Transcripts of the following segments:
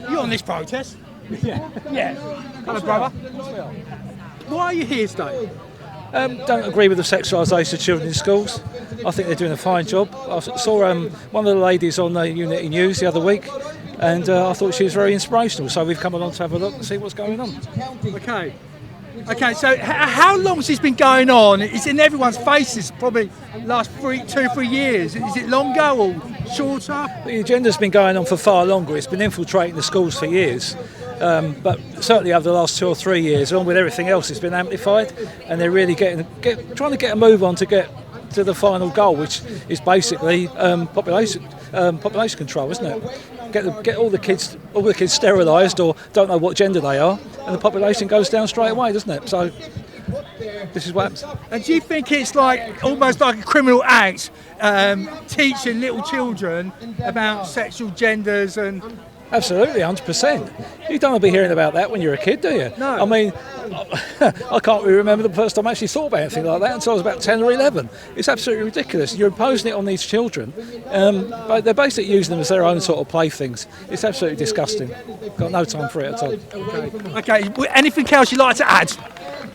You're on this protest? Yeah. Yeah. Hello, brother. Why are you here today? Don't agree with the sexualisation of children in schools. I think they're doing a fine job. I saw one of the ladies on the Unity News the other week, and I thought she was very inspirational. So we've come along to have a look and see what's going on. Okay. Okay, so how long has this been going on? It's in everyone's faces, probably last 2-3 years. Is it longer or shorter? The agenda's been going on for far longer. It's been infiltrating the schools for years. But certainly over the last 2 or 3 years, along with everything else, it's been amplified, and they're really trying to get a move on to get to the final goal, which is basically population control, isn't it? Get all the kids sterilised or don't know what gender they are, and the population goes down straight away, doesn't it? So this is what happens. And do you think it's like almost like a criminal act, teaching little children about sexual genders and? Absolutely, 100%. You don't want to be hearing about that when you're a kid, do you? No. I mean, I can't really remember the first time I actually thought about anything like that until I was about 10 or 11. It's absolutely ridiculous. You're imposing it on these children, but they're basically using them as their own sort of playthings. It's absolutely disgusting. Got no time for it at all. Okay. Anything else you'd like to add?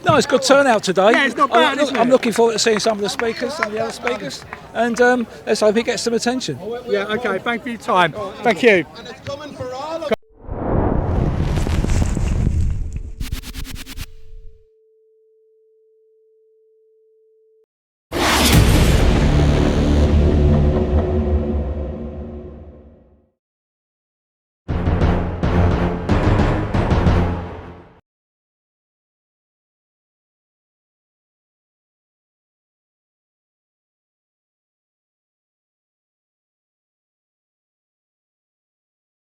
No, it's good turnout today. Yeah, it's not bad, isn't it? I'm looking forward to seeing some of the speakers, some of the other speakers, and let's hope he gets some attention. Yeah, okay. Thank you for your time. Thank you.